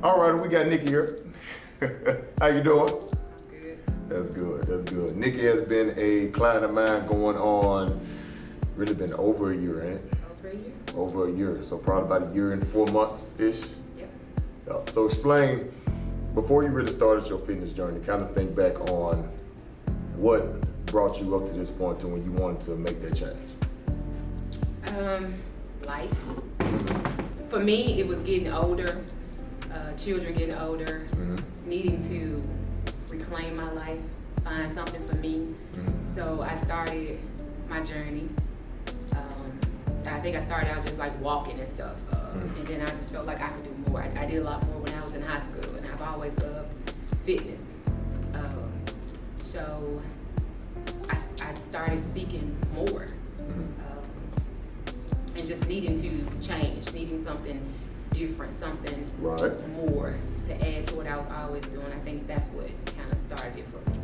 All right, we got Nikki here. How you doing? Good. That's good, that's good. Nikki has been a client of mine going on, really been over a year, ain't it? Over a year. Over a year, so probably about a year and 4 months-ish. Yep. So explain, before you really started your fitness journey, kind of think back on what brought you up to this point to when you wanted to make that change. Life. For me, it was getting older, children getting older, needing to reclaim my life, find something for me. So I started my journey. I think I started out just like walking and stuff, and then I just felt like I could do more. I did a lot more when I was in high school, and I've always loved fitness. So I started seeking more, and just needing to change, needing something different, something more to add to what I was always doing. I think that's what kind of started it for me.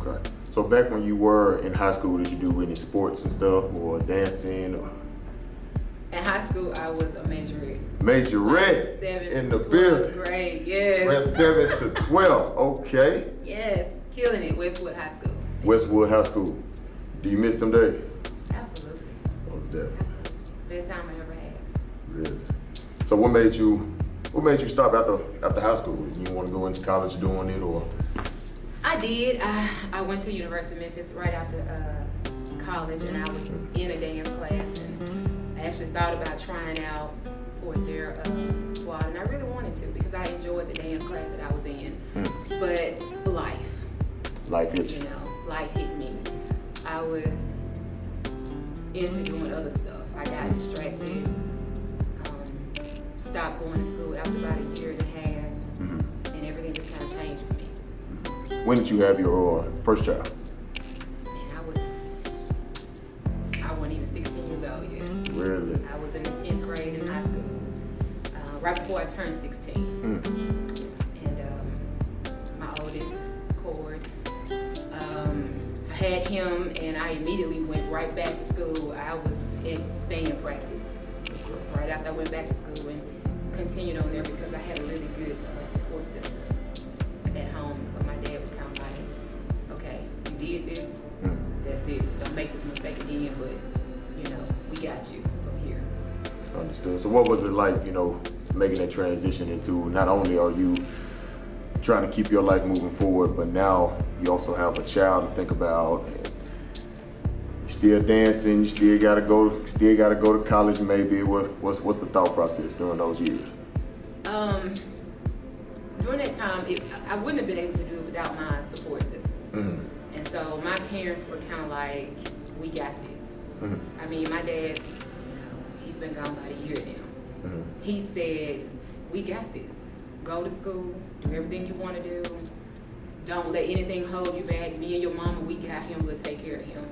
Okay. So back when you were in high school, did you do any sports and stuff, or dancing? Or? In high school, I was a majorette. Majorette in the building. Grade, yes. Went 7 to 12. Okay. Yes, killing it. Westwood High School. Westwood High School. Do you miss them days? Absolutely. Most definitely. Absolutely. Best time I ever had. Really. So what made you stop after high school? You want to go into college doing it, or? I did. I went to University of Memphis right after college, and I was in a dance class, and I actually thought about trying out for their squad, and I really wanted to because I enjoyed the dance class that I was in. But life hit you. You know, life hit me. I was into doing other stuff. I got distracted. Stopped going to school after about a year and a half, and everything just kind of changed for me. When did you have your first child? Man, I wasn't even 16 years old yet. Really? I was in the 10th grade in high school, right before I turned 16. And my oldest, Cord, so I had him, and I immediately went right back to school. I was in band practice right after I went back to school, and continued on there because I had a really good support system at home. So my dad was kind of like, okay, you did this, that's it. Don't make this mistake again, but, you know, we got you from here. Understood. So what was it like, making that transition into, not only are you trying to keep your life moving forward, but now you also have a child to think about. You still dancing, you still gotta go to college maybe. What's the thought process during those years? During that time, I wouldn't have been able to do it without my support system. And so my parents were kind of like, we got this. I mean, my dad's, he's been gone about a year now. He said, we got this. Go to school, do everything you want to do. Don't let anything hold you back. Me and your mama, we got him, we'll take care of him.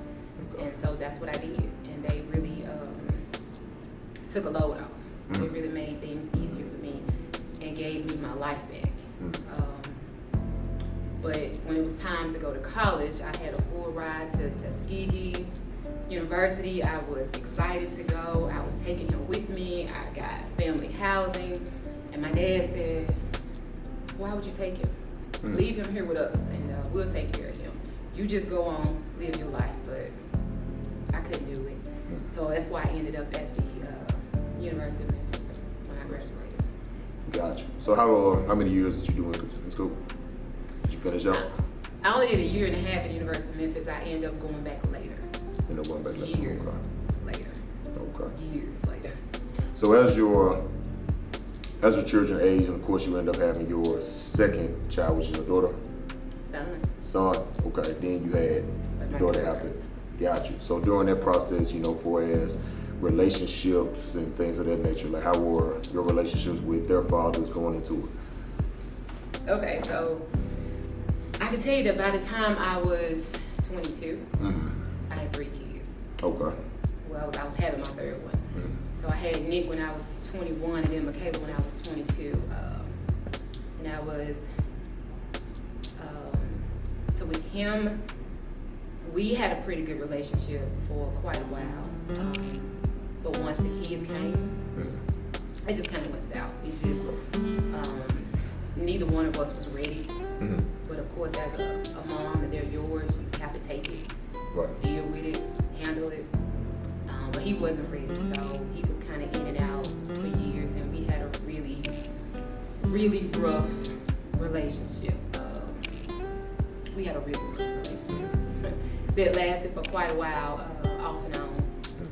And so that's what I did, and they really took a load off. They really made things easier for me and gave me my life back. But when it was time to go to college, I had a full ride to Tuskegee University. I was excited to go. I was taking him with me. I got family housing, and my dad said, why would you take him? Leave him here with us, and we'll take care of him. You just go on, live your life. But I couldn't do it. So that's why I ended up at the University of Memphis when I graduated. Gotcha. So how many years did you do in school? Did you finish up? I only did a year and a half at the University of Memphis. I ended up going back later. Years later. Okay. Years later. So as your children age, and of course you end up having your second child, which is a daughter? Son. Okay. Then you had your daughter after. Got you. So during that process, for as relationships and things of that nature, like how were your relationships with their fathers going into it? Okay, so I can tell you that by the time I was 22, I had 3 kids. Okay. Well, I was having my third one. So I had Nick when I was 21, and then Michaela when I was 22. And I was, so with him, we had a pretty good relationship for quite a while. But once the kids came, it just kind of went south. It just, neither one of us was ready. But of course, as a mom, and they're yours, you have to take it, deal with it, handle it. But he wasn't ready, so he was kind of in and out for years, and we had a really, really rough relationship. We had a really rough relationship that lasted for quite a while, off and on,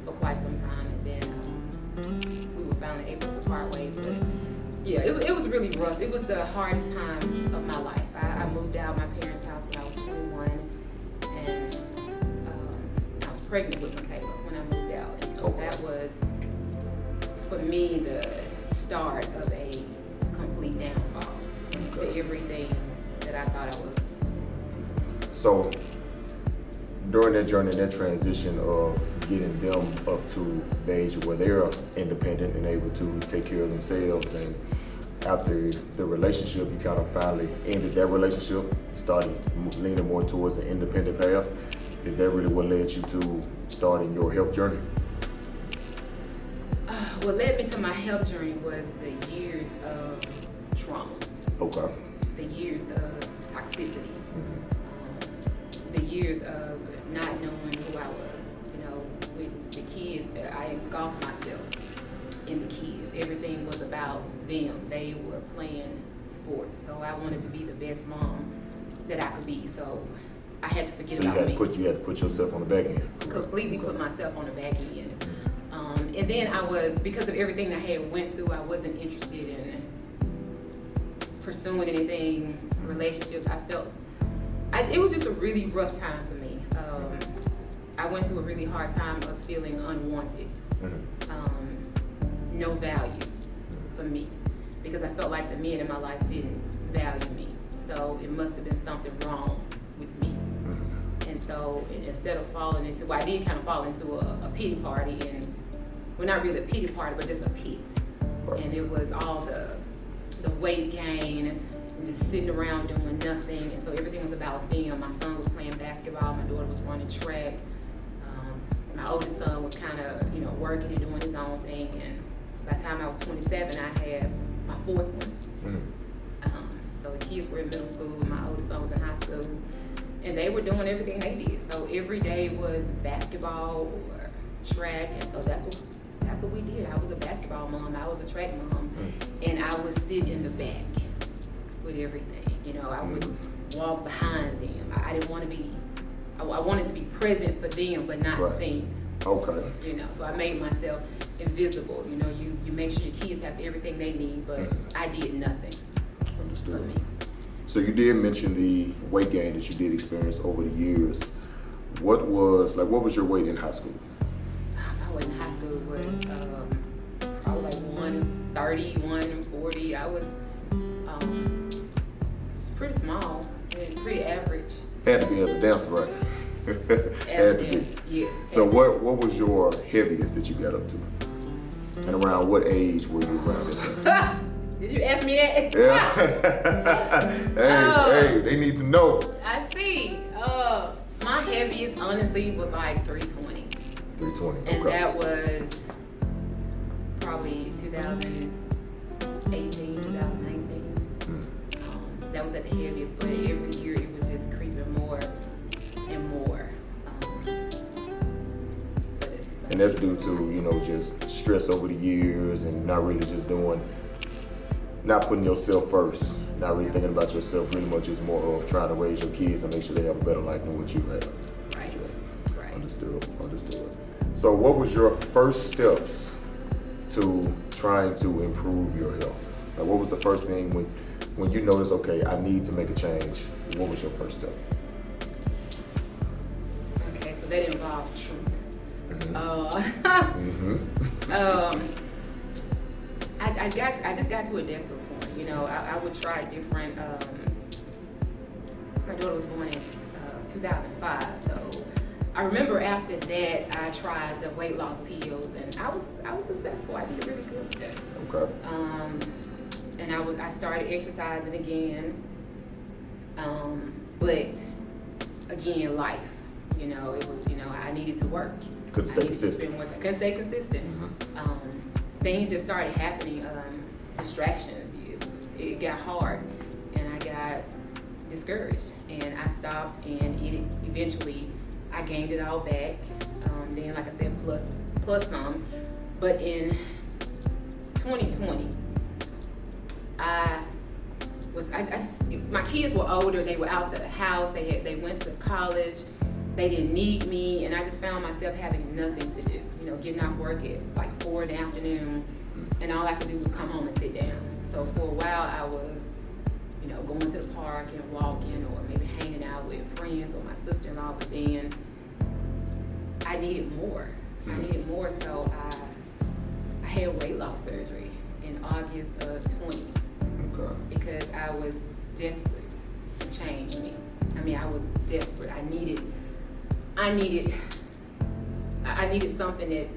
for quite some time, and then we were finally able to part ways. But yeah, it was really rough. It was the hardest time of my life. I moved out of my parents' house when I was 21, and I was pregnant with Michaela when I moved out, and so that was, for me, the start of a complete downfall to everything that I thought I was. So during that journey, that transition of getting them up to the age where they're independent and able to take care of themselves, and after the relationship, you kind of finally ended that relationship, started leaning more towards an independent path. Is that really what led you to starting your health journey? What led me to my health journey was the years of trauma. Okay. The years of toxicity. The years of not knowing who I was. You know, with the kids, I engulfed myself in the kids. Everything was about them. They were playing sports, so I wanted to be the best mom that I could be. So I had to forget about me. You had to put yourself on the back end. Completely put myself on the back end. And then I was, because of everything that I had went through, I wasn't interested in pursuing anything, relationships. I felt, it was just a really rough time for me. I went through a really hard time of feeling unwanted, no value for me, because I felt like the men in my life didn't value me. So it must have been something wrong with me. And so instead of falling into, well, I did kind of fall into a pity party, and well, not really a pity party, but just a pit. And it was all the weight gain, and just sitting around doing nothing. And so everything was about them. My son was playing basketball, my daughter was running track. My oldest son was kind of, working and doing his own thing. And by the time I was 27, I had my fourth one. So the kids were in middle school, my oldest son was in high school, and they were doing everything they did. So every day was basketball or track, and so that's what we did. I was a basketball mom, I was a track mom, and I would sit in the back with everything. I would walk behind them. I didn't want to be, I wanted to be present for them, but not seen. Okay. So I made myself invisible. You make sure your kids have everything they need, but I did nothing. Understood. For me. So you did mention the weight gain that you did experience over the years. What was your weight in high school? My weight in high school was probably like 130, 140. I was pretty small, pretty average. Had to be as a dancer, right? Had to be. Yes. So what was your heaviest that you got up to? And around what age were you around that? Did you ask me that? Yeah. Hey, they need to know. I see. My heaviest, honestly, was like 320. 320. And that was probably 2018, 2019. That was at the heaviest, but every year it was just creeping more and more. And that's due to, just stress over the years and not really just not putting yourself first, not really thinking about yourself really much. It's more of trying to raise your kids and make sure they have a better life than what you have. Right. Understood. So what was your first steps to trying to improve your health? Like, what was the first thing when you noticed, okay, I need to make a change? What was your first step? Okay, so that involves truth. I just got to a desperate point. I would try different. My daughter was born in 2005, so I remember after that I tried the weight loss pills, and I was successful. I did really good with that. Okay. And I started exercising again, but again, life. It was I needed to work. Couldn't stay consistent. Couldn't stay consistent. Things just started happening. Distractions. It got hard. got discouraged and I stopped, and eventually I gained it all back. Then, like I said, plus some. But in 2020, my kids were older. They were out the house. They went to college. They didn't need me, and I just found myself having nothing to do. Getting off work at like 4 in the afternoon, and all I could do was come home and sit down. So for a while, I was, going to the park and walking, or maybe hanging out with friends or my sister-in-law. But then I needed more. So I had weight loss surgery in August of 20. Okay. Because I was desperate to change me. I was desperate. I needed something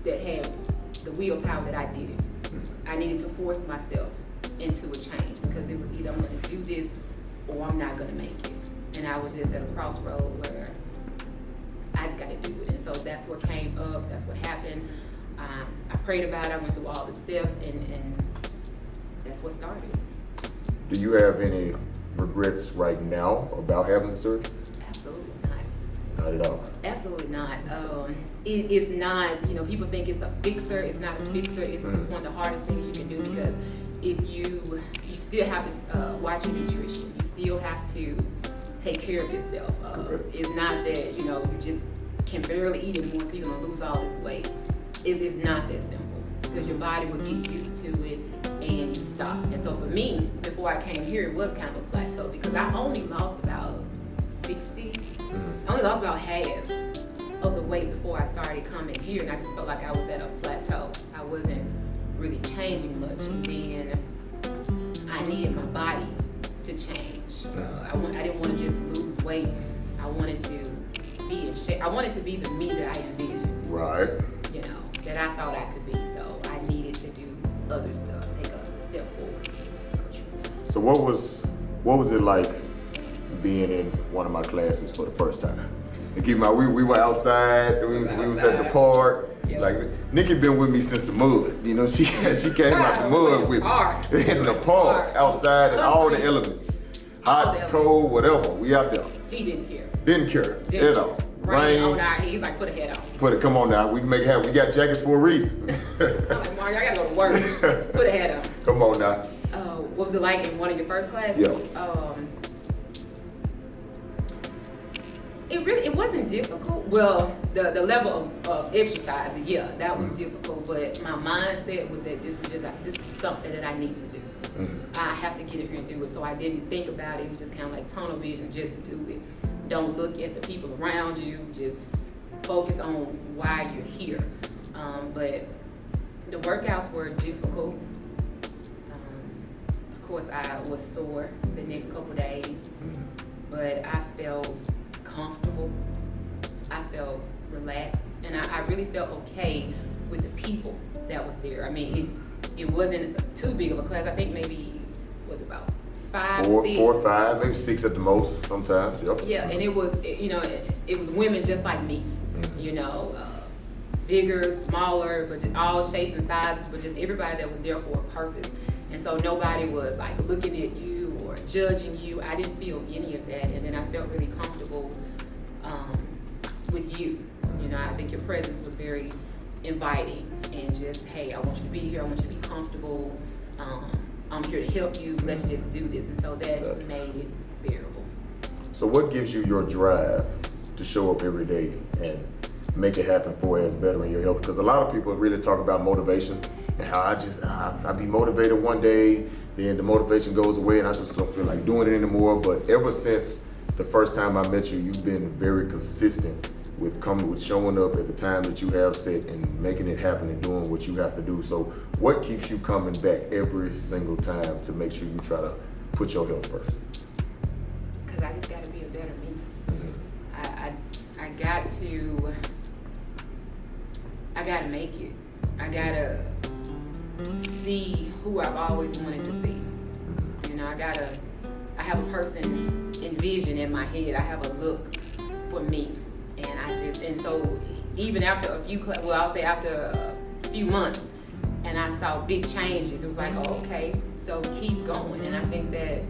that had the willpower that I didn't. I needed to force myself into a change, because it was either I'm going to do this or I'm not going to make it. And I was just at a crossroad where I just got to do it. And so that's what came up. That's what happened. I prayed about it. I went through all the steps, and that's what started. Do you have any regrets right now about having the surgery? Absolutely not. Not at all. Absolutely not. It's not, people think it's a fixer. It's not a fixer. It's one of the hardest things you can do, because if you still have to watch your nutrition. You still have to take care of yourself. It's not that, you just can barely eat anymore, so you're going to lose all this weight. It's not that simple, because your body will get used to it and you stop. And so for me, before I came here, it was kind of a plateau, because I only lost about 60. I only lost about half of the weight before I started coming here, and I just felt like I was at a plateau. I wasn't really changing much, and then I needed my body to change. I didn't want to just lose weight. I wanted to be in shape. I wanted to be the me that I envisioned. Right. That I thought I could be. So I needed to do other stuff, take a step forward. So what was it like being in one of my classes for the first time? We were outside. We was at the park. Yep. Like, Nikki been with me since the mud. She came out the mud with me in the park, outside, in all the elements, hot, cold, whatever. We out there. He didn't care. At all. Rain on our head. He's like, put a hat on. Come on now. We can make it happen. We got jackets for a reason. I'm like, Mario, I gotta go to work. Put a hat on. Come on now. What was it like in one of your first classes? Yeah. It wasn't difficult. Well, the level of exercise, yeah, that was difficult. But my mindset was that this is something that I need to do. I have to get in here and do it. So I didn't think about it. It was just kind of like tunnel vision. Just do it. Don't look at the people around you. Just focus on why you're here. But the workouts were difficult. Of course, I was sore the next couple days, but I felt comfortable. I felt relaxed, and I really felt okay with the people that was there. It wasn't too big of a class. I think maybe was about 5, 6. 4 or 5, maybe 6 at the most sometimes. Yep. Yeah, and it was women just like me, bigger, smaller, but just all shapes and sizes, but just everybody that was there for a purpose. And so nobody was like looking at you or judging you. I didn't feel any of that, and then I felt really comfortable with you. I think your presence was very inviting, and just, hey, I want you to be here. I want you to be comfortable. I'm here to help you. Let's just do this. And so that made it bearable. So what gives you your drive to show up every day and make it happen for us, bettering your health? Because a lot of people really talk about motivation and how I be motivated one day, then the motivation goes away and I just don't feel like doing it anymore. But ever since the first time I met you, you've been very consistent with showing up at the time that you have set and making it happen and doing what you have to do. So what keeps you coming back every single time to make sure you try to put your health first? Because I just got to be a better me. I got to make it. I got to see who I've always wanted to see. I have a person envision in my head. I have a look for me. And so even after after a few months, and I saw big changes, it was like, oh, okay, so keep going. And I think that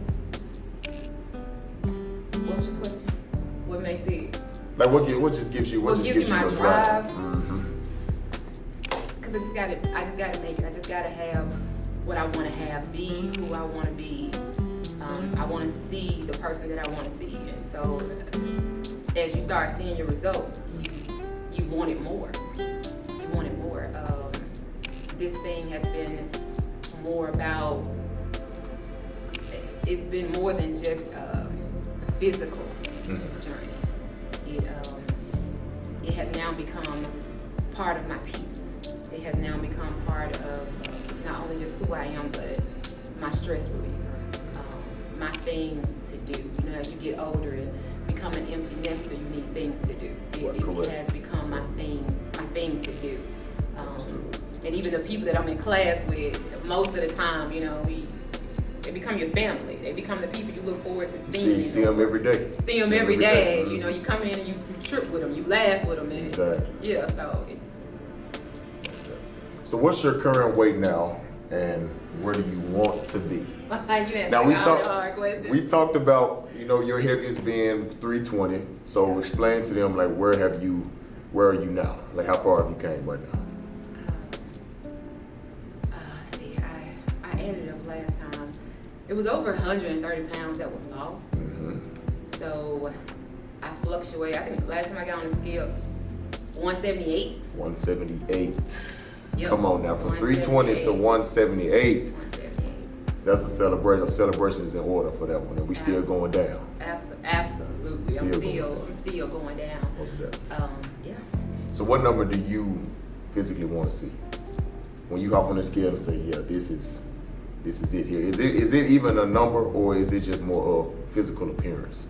Like what just gives you my your drive? Because I just gotta make it. I just gotta have what I want to have, be who I want to be. I want to see the person that I want to see, and so as you start seeing your results, you want it more. You want it more. This thing has been more about. It's been more than just a physical journey. It has now become part of my peace. It has now become part of not only just who I am, but my stress reliever, my thing to do. You know, as you get older and become an empty nester, you need things to do. It has become my thing to do. And even the people that I'm in class with, most of the time, you know, they become your family. They become the people you look forward to seeing. You see them every day. See them every day. You know, you come in and you trip with them, you laugh with them. And exactly. Yeah, so it's. So what's your current weight now, and where do you want to be? Now we talked about, you know, your heaviest being 320. So explain to them, like, where are you now? Like, how far have you came right now? I added up last time. It was over 130 pounds that was lost. So I fluctuate. I think last time I got on the scale, 178. 178. Yep. Come on now, from 320 to 178. 178. So that's a celebration. A celebration is in order for that one, and we still going down. Absolutely. I'm still going down. Yeah. So what number do you physically want to see? When you hop on the scale and say, yeah, this is it here. Is it even a number, or is it just more of physical appearance?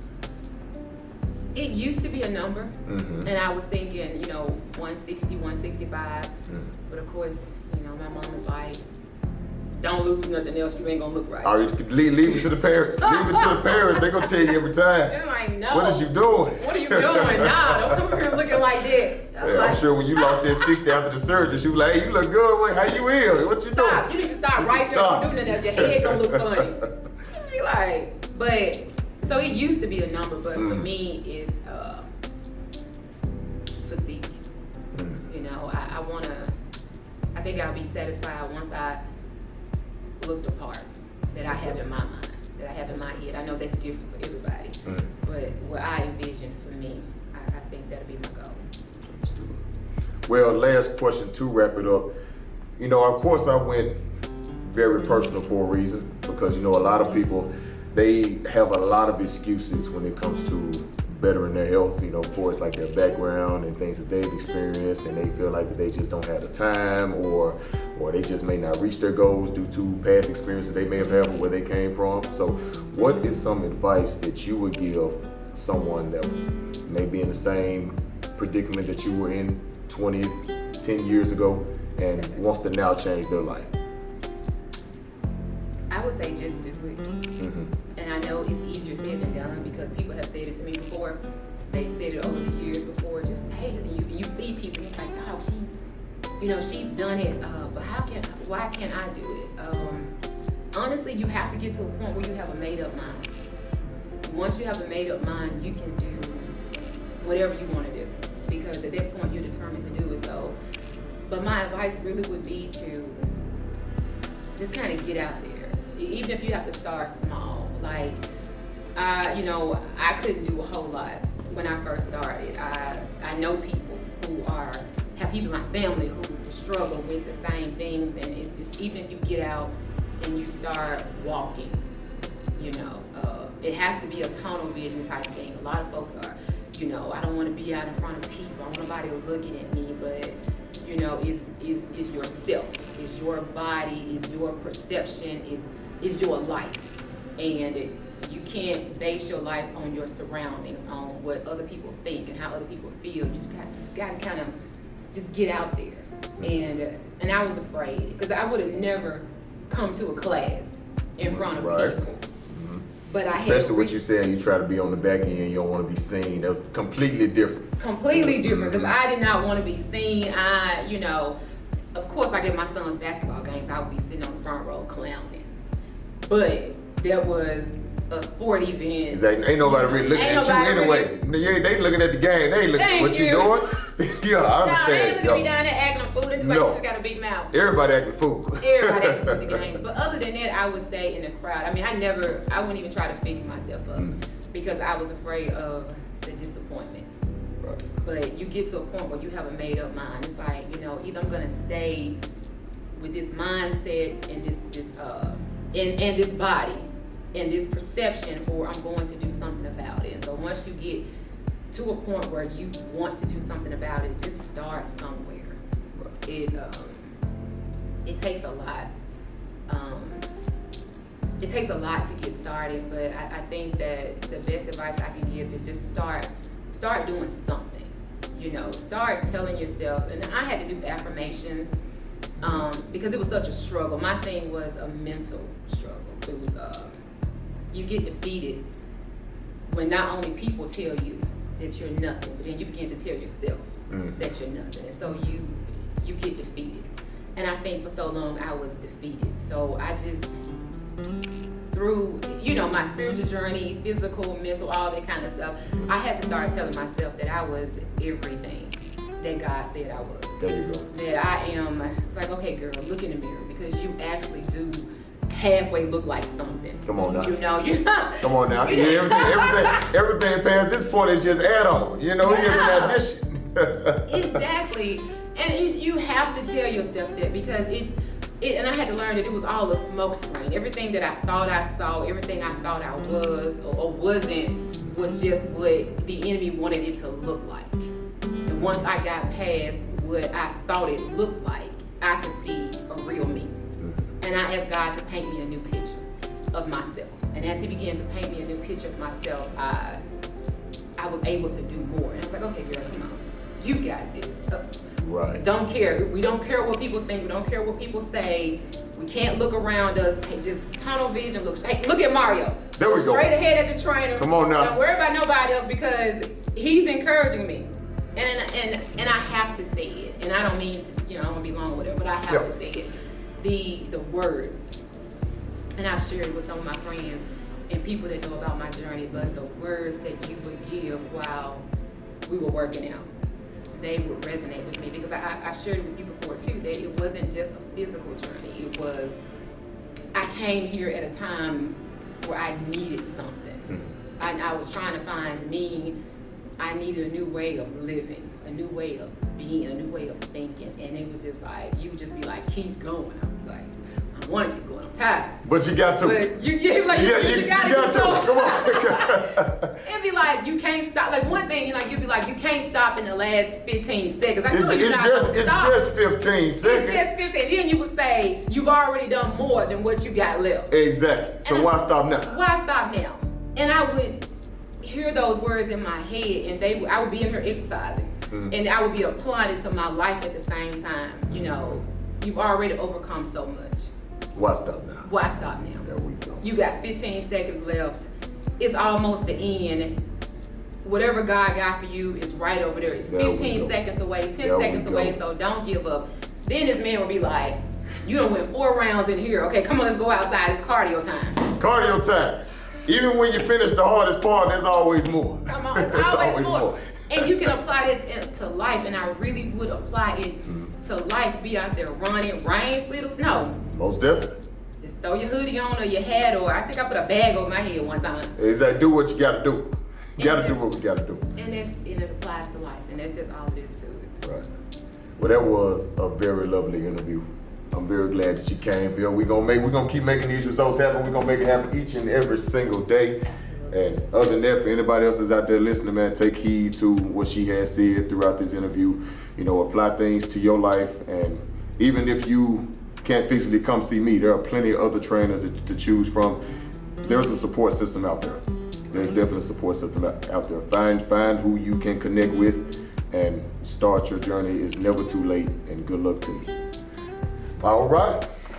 It used to be a number, and I was thinking, you know, 160, 165. But of course, you know, my mom is like, don't lose nothing else, you ain't gonna look right. Leave it to the parents. Leave it to the parents. They gonna tell you every time. They're like, no. What is you doing? What are you doing? Nah, don't come here looking like that. I'm sure when you lost that 60 after the surgery, she was like, hey, you look good. Wait, how you ill? What you doing? You need to stop right there. Don't do nothing else. Your head gonna look funny. Just be like, but. So it used to be a number, but for me, it's physique. You know, I think I'll be satisfied once I look the part that I have in my mind, that I have in my head. I know that's different for everybody, but what I envision for me, I think that'll be my goal. Well, last question to wrap it up. You know, of course, I went very personal for a reason, because, you know, a lot of people, they have a lot of excuses when it comes to bettering their health, you know, for it's like their background and things that they've experienced, and they feel like that they just don't have the time, or they just may not reach their goals due to past experiences they may have had where they came from. So what is some advice that you would give someone that may be in the same predicament that you were in 10 years ago and wants to now change their life? I would say just do it. And I know it's easier said than done, because people have said it to me before. They've said it over the years before. Just, hey, you see people, you're like, dog, she's done it, but why can't I do it? Honestly, you have to get to a point where you have a made up mind. Once you have a made up mind, you can do whatever you want to do, because at that point you're determined to do it. So, but my advice really would be to just kind of get out there. Even if you have to start small, like, I couldn't do a whole lot when I first started. I know people who have people in my family who struggle with the same things, and it's just, even if you get out and you start walking, you know, it has to be a tunnel vision type thing. A lot of folks are, you know, I don't want to be out in front of people. I want nobody looking at me, but you know, is yourself, is your body, is your perception, is your life. And you can't base your life on your surroundings, on what other people think and how other people feel. You just got to kind of just get out there. And I was afraid, because I would have never come to a class in front of people. But especially what you said, you try to be on the back end, you don't want to be seen. That was completely different. Completely different, because I did not want to be seen. You know, of course, like at my son's basketball games, I would be sitting on the front row clowning. But that was a sport event. Exactly. Ain't nobody really looking at you anyway. Yeah, they looking at the game. They ain't looking at what you doing. Yeah, I understand. No, they ain't looking at me down there acting a fool. They just like, you just got a big mouth. Everybody acting a fool. Everybody acting at the game. But other than that, I would stay in the crowd. I mean, I wouldn't even try to fix myself up because I was afraid of the disappointment. Right. But you get to a point where you have a made up mind. It's like, you know, either I'm gonna stay with this mindset and this body and this perception, or I'm going to do something about it. And so once you get to a point where you want to do something about it, just start somewhere. It takes a lot. It takes a lot to get started, but I think that the best advice I can give is just start doing something. You know, start telling yourself, and I had to do affirmations because it was such a struggle. My thing was a mental struggle. It was you get defeated when not only people tell you that you're nothing, but then you begin to tell yourself that you're nothing, and so you get defeated. And I think for so long I was defeated. So I just, through, you know, my spiritual journey, physical, mental, all that kind of stuff, I had to start telling myself that I was everything that God said I was. There you go. That I am. It's like, okay, girl, look in the mirror, because you actually do halfway look like something. Come on now. You know, you Come on now. Yeah, everything past this point is just add on. You know, it's just an addition. Exactly. And you have to tell yourself that, because and I had to learn that it was all a smoke screen. Everything that I thought I saw, everything I thought I was or wasn't, was just what the enemy wanted it to look like. And once I got past what I thought it looked like, I could see a real me. And I asked God to paint me a new picture of myself. And as He began to paint me a new picture of myself, I was able to do more. And I was like, okay, girl, come on. You got this. Right. Don't care. We don't care what people think. We don't care what people say. We can't look around us. Just tunnel vision. Look at Mario. There we go. Straight ahead at the trainer. Come on now. Don't worry about nobody else, because he's encouraging me. And I have to say it. And I don't mean, you know, I don't want to be long or whatever, but I have to say it. The words. And I've shared it with some of my friends and people that know about my journey, but the words that you would give while we were working out, they would resonate with me, because I shared it with you before too, that it wasn't just a physical journey. It was, I came here at a time where I needed something. I was trying to find me. I needed a new way of living, a new way of being, a new way of thinking. And it was just like, you would just be like, keep going. I was like, I want to keep going. I'm tired. But you got to. But you got to. Come on. It'd be like, you can't stop. Like one thing, you'd be like, you can't stop in the last 15 seconds. It's just 15 seconds. It's just 15. Then you would say, you've already done more than what you got left. Exactly. So why stop now? Why stop now? And I would hear those words in my head, and I would be in here exercising, and I would be applying it to my life at the same time. You know, you've already overcome so much. Why stop now? Why stop now? There we go. You got 15 seconds left. It's almost the end. Whatever God got for you is right over there. It's 15 seconds away, 10 seconds away, so don't give up. Then this man will be like, you done went 4 rounds in here. Okay, come on, let's go outside. It's cardio time. Cardio time. Even when you finish the hardest part, there's always more. Come on, it's always more. And you can apply it to life, and I really would apply it to life. Be out there running, rain, sleet, or snow. Most definitely. Just throw your hoodie on or your hat, or I think I put a bag over my head one time. Exactly. Do what you got to do. You got to do what we got to do. And it applies to life, and that's just all it is to it. Right. Well, that was a very lovely interview. I'm very glad that you came, Bill. We're gonna keep making these results happen. We're gonna make it happen each and every single day. Absolutely. And other than that, for anybody else that's out there listening, man, take heed to what she has said throughout this interview. You know, apply things to your life. And even if you can't physically come see me, there are plenty of other trainers to choose from. There's a support system out there. There's definitely a support system out there. Find who you can connect with and start your journey. It's never too late, and good luck to you. All right.